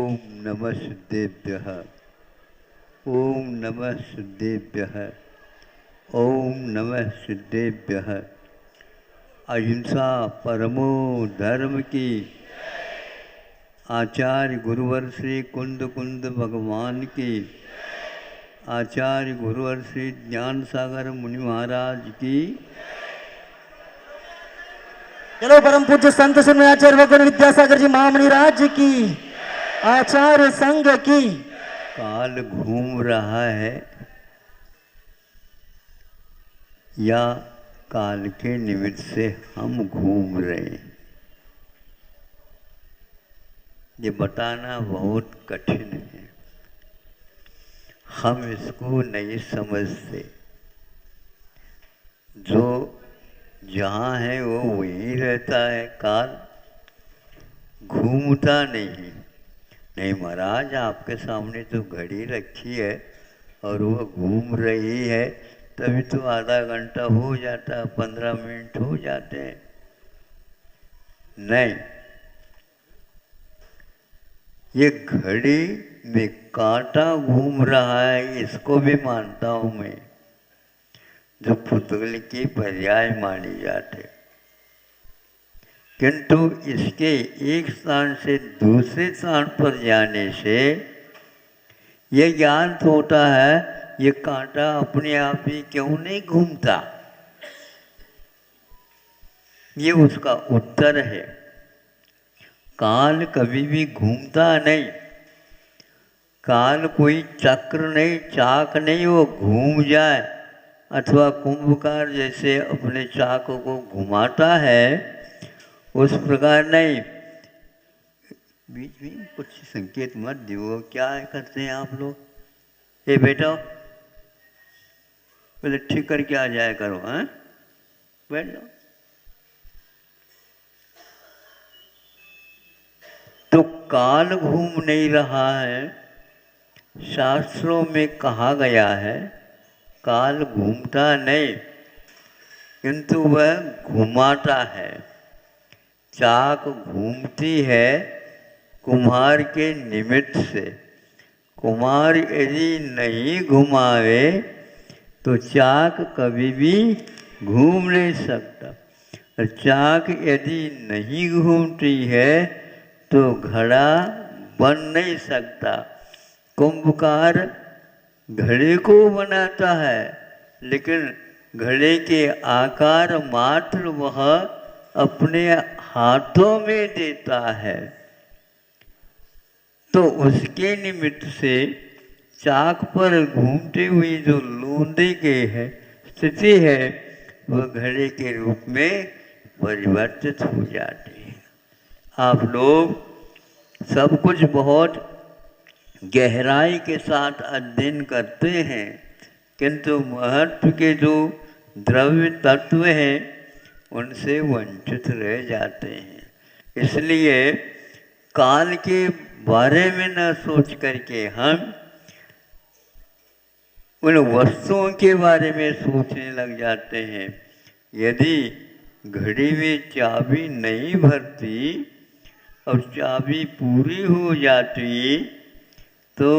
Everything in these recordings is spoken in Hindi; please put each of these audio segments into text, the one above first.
ओम नमः सिद्धेभ्यः। ओम नमः सिद्धेभ्यः। ओम नमः सिद्धेभ्यः। अहिंसा परमो धर्म की। आचार्य गुरुवर श्री कुंद कुंद भगवान की। आचार्य गुरुवर श्री ज्ञान सागर मुनि महाराज की। चलो परम पूज्य संत सुन्याचार्य भगवान विद्यासागर जी महामणि राज्य की, आचार्य संघ की। काल घूम रहा है या काल के निमित्त से हम घूम रहे हैं, ये बताना बहुत कठिन है। हम इसको नहीं समझते। जो जहाँ है वो वहीं रहता है, काल घूमता नहीं। नहीं महाराज, आपके सामने तो घड़ी रखी है और वो घूम रही है, तभी तो आधा घंटा हो जाता, 15 मिनट हो जाते हैं। नहीं, ये घड़ी में कांटा घूम रहा है, इसको भी मानता हूं मैं, जो पुतगल की पर्याय मानी जाते। किंतु इसके एक स्थान से दूसरे स्थान पर जाने से ये ज्ञान होता है, ये कांटा अपने आप ही क्यों नहीं घूमता। ये उसका उत्तर है। काल कभी भी घूमता नहीं। काल कोई चक्र नहीं, चाक नहीं वो घूम जाए, अथवा कुंभकार जैसे अपने चाक को घुमाता है उस प्रकार नहीं। बीच में कुछ संकेत मत दो। क्या करते हैं आप लोग? ये बेटा पहले ठीक करके आ जाया करो। हैं, बैठ जाओ। तो काल घूम नहीं रहा है। शास्त्रों में कहा गया है काल घूमता नहीं, किंतु वह घुमाता है। चाक घूमती है कुम्हार के निमित्त से। कुम्हार यदि नहीं घुमावे तो चाक कभी भी घूम नहीं सकता। और चाक यदि नहीं घूमती है तो घड़ा बन नहीं सकता। कुंभकार घड़े को बनाता है, लेकिन घड़े के आकार मात्र वह अपने हाथों में देता है। तो उसके निमित्त से चाक पर घूमते हुए जो लोंदे के है स्थिति है, वह घड़े के रूप में परिवर्तित हो जाती है। आप लोग सब कुछ बहुत गहराई के साथ अध्ययन करते हैं, किंतु महत्व के जो द्रव्य तत्व हैं उनसे वंचित रह जाते हैं। इसलिए काल के बारे में न सोच करके हम उन वस्तुओं के बारे में सोचने लग जाते हैं। यदि घड़ी में चाबी नहीं भरती और चाबी पूरी हो जाती तो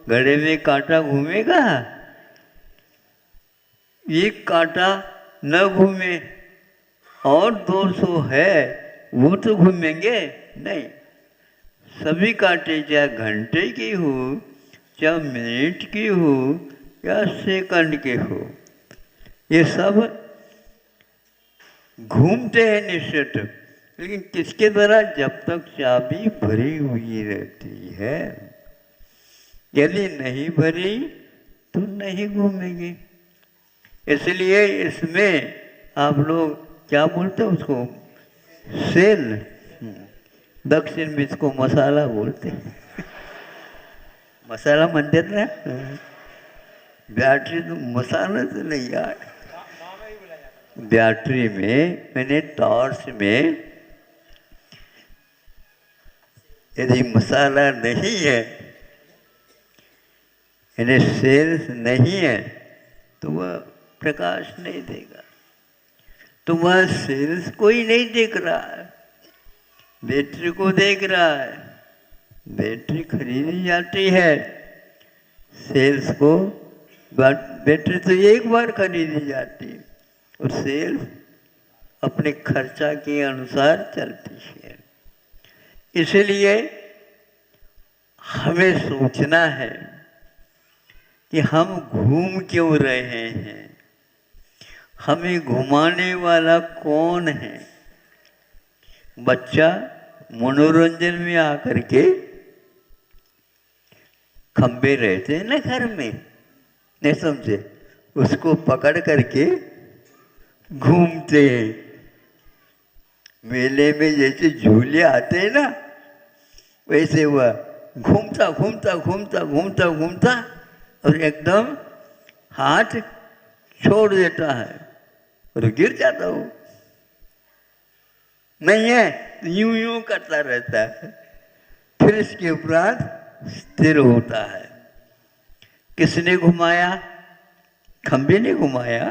घड़े में कांटा घूमेगा? एक कांटा न घूमे और 200 है वो तो घूमेंगे नहीं। सभी कांटे चाहे घंटे की हो, चाहे मिनट की हो या सेकंड के हो, ये सब घूमते हैं निश्चित। लेकिन किसके द्वारा? जब तक चाबी भरी हुई रहती है। यदि नहीं भरी तो नहीं घूमेगी। इसलिए इसमें आप लोग क्या बोलते हैं उसको? सेल। दक्षिण में इसको मसाला बोलते हैं। मसाला म्हणते ना, बैटरी तो मसाला तो नहीं यार। बैटरी में मैंने टॉर्च में यदि मसाला नहीं है, यानी सेल्स नहीं है, तो वह प्रकाश नहीं देगा। तो वह सेल्स को ही नहीं देख रहा है, बैटरी को देख रहा है। बैटरी खरीदी जाती है सेल्स को, बैटरी तो एक बार खरीदी जाती है और सेल्स अपने खर्चा के अनुसार चलती है। इसलिए हमें सोचना है कि हम घूम क्यों रहे हैं, हमें घुमाने वाला कौन है। बच्चा मनोरंजन में आकर के खंबे रहते हैं ना घर में, नहीं समझे, उसको पकड़ करके घूमते हैं। मेले में जैसे झूले आते हैं ना, वैसे हुआ घूमता घूमता घूमता घूमता घूमता और एकदम हाथ छोड़ देता है और गिर जाता हो, नहीं है यूं यूं करता रहता है, फिर इसके उपरांत स्थिर होता है। किसने घुमाया? खंबे ने घुमाया।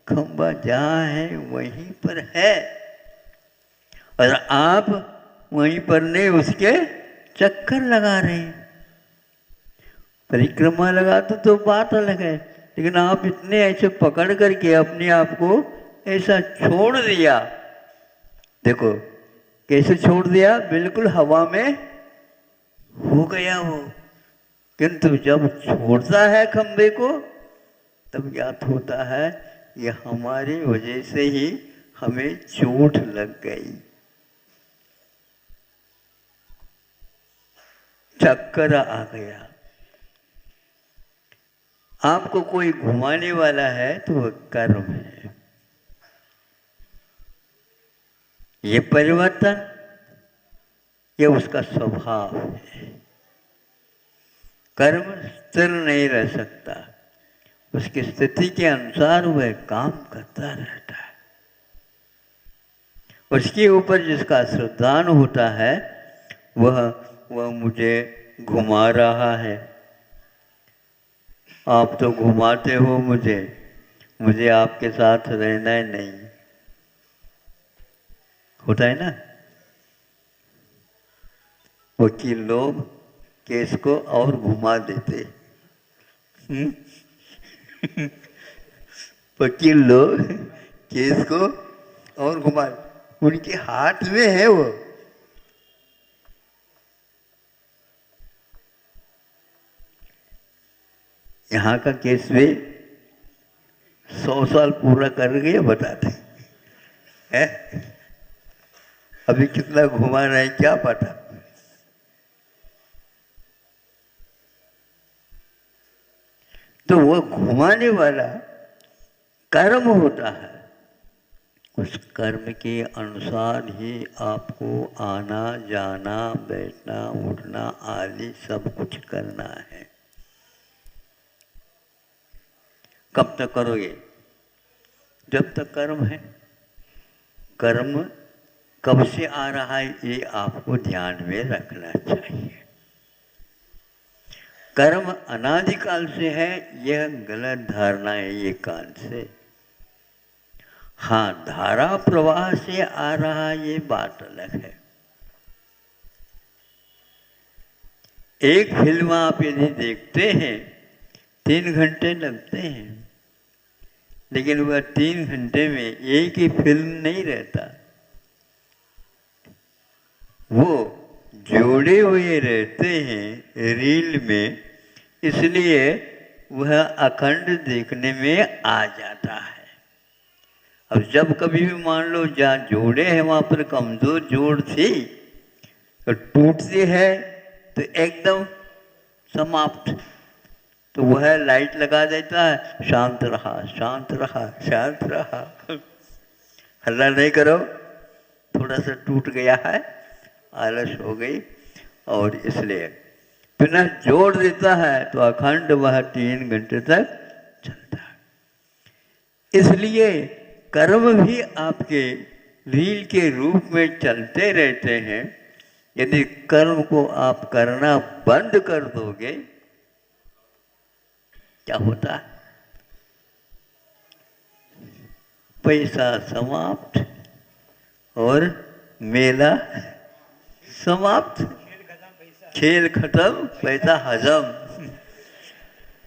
खंबा जहाँ है वहीं पर है और आप वहीं पर नहीं उसके चक्कर लगा रहे हैं। परिक्रमा लगाते तो बात अलग है, लेकिन आप इतने ऐसे पकड़ करके अपने आप को ऐसा छोड़ दिया। देखो कैसे छोड़ दिया, बिल्कुल हवा में हो गया वो। किंतु जब छोड़ता है खंबे को तब ज्ञात होता है ये हमारी वजह से ही हमें चोट लग गई, चक्कर आ गया। आपको कोई घुमाने वाला है तो वह कर्म है। ये परिवर्तन ये उसका स्वभाव है। कर्म स्थिर नहीं रह सकता, उसकी स्थिति के अनुसार वह काम करता रहता है। उसके ऊपर जिसका श्रद्धान होता है वह मुझे घुमा रहा है। आप तो घुमाते हो मुझे आपके साथ रहना ही नहीं, होता है ना। वकील लोग केस को और घुमा देते, वकील लोग केस को और घुमा, उनके हाथ में है वो। यहाँ का केस भी 100 साल पूरा कर गए बताते हैं, अभी कितना घुमा रहे हैं क्या पता। तो वो घुमाने वाला कर्म होता है, उस कर्म के अनुसार ही आपको आना जाना बैठना उठना आदि सब कुछ करना है। कब तक करोगे? जब तक कर्म है। कर्म कब से आ रहा है ये आपको ध्यान में रखना चाहिए। कर्म अनादिकाल से है, यह गलत धारणा है ये काल से। हाँ, धारा प्रवाह से आ रहा ये बात अलग है। एक फिल्म आप यदि देखते हैं 3 घंटे लगते हैं, लेकिन वह 3 घंटे में एक ही फिल्म नहीं रहता, वो जोड़े हुए रहते हैं रील में, इसलिए वह अखंड देखने में आ जाता है। अब जब कभी भी मान लो जहाँ जोड़े हैं वहाँ पर कमजोर जोड़ थी तो टूटती है तो एकदम समाप्त, तो वह लाइट लगा देता है, शांत रहा शांत रहा शांत रहा, हल्ला नहीं करो, थोड़ा सा टूट गया है, आलस हो गई, और इसलिए पुनः जोड़ देता है तो अखंड वह 3 घंटे तक चलता है। इसलिए कर्म भी आपके रील के रूप में चलते रहते हैं। यदि कर्म को आप करना बंद कर दोगे क्या होता है? पैसा समाप्त और मेला समाप्त, खेल खत्म पैसा हजम।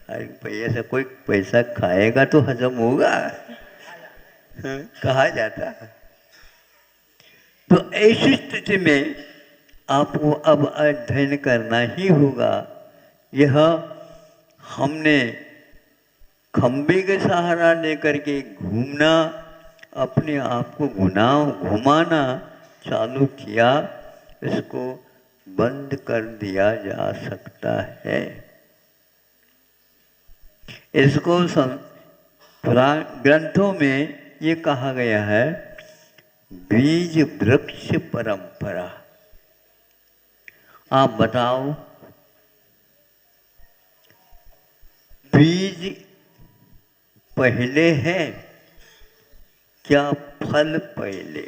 अरे भैया से कोई पैसा खाएगा तो हजम होगा, कहा जाता है। तो ऐसी स्थिति में आपको अब अध्ययन करना ही होगा। यह हमने खंबे के सहारा लेकर के घूमना, अपने आप को घुमाना चालू किया, इसको बंद कर दिया जा सकता है। इसको पुराण ग्रंथों में ये कहा गया है, बीज वृक्ष परंपरा। आप बताओ, बीज पहले है क्या फल पहले?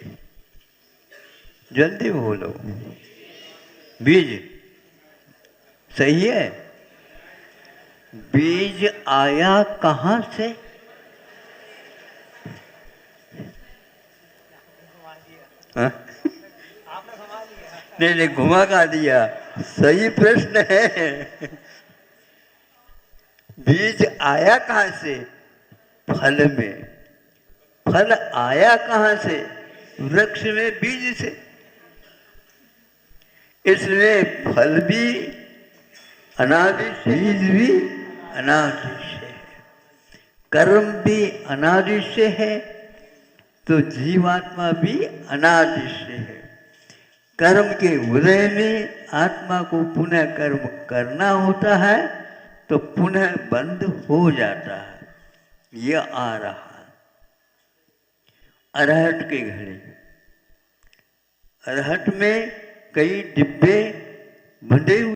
जल्दी बोलो। बीज सही है। बीज आया कहाँ से? हाँ? नहीं, घुमा का दिया। सही प्रश्न है। बीज आया कहाँ से? फल में। फल आया कहाँ से? वृक्ष में बीज से। इसलिए फल भी अनादि से, बीज भी अनादि से है, कर्म भी अनादि से है, तो जीवात्मा भी अनादि से है। कर्म के उदय में आत्मा को पुनः कर्म करना होता है, तो पुनः बंद हो जाता है। यह आ रहा अरहट के घड़े। अरहट में कई डिब्बे बंधे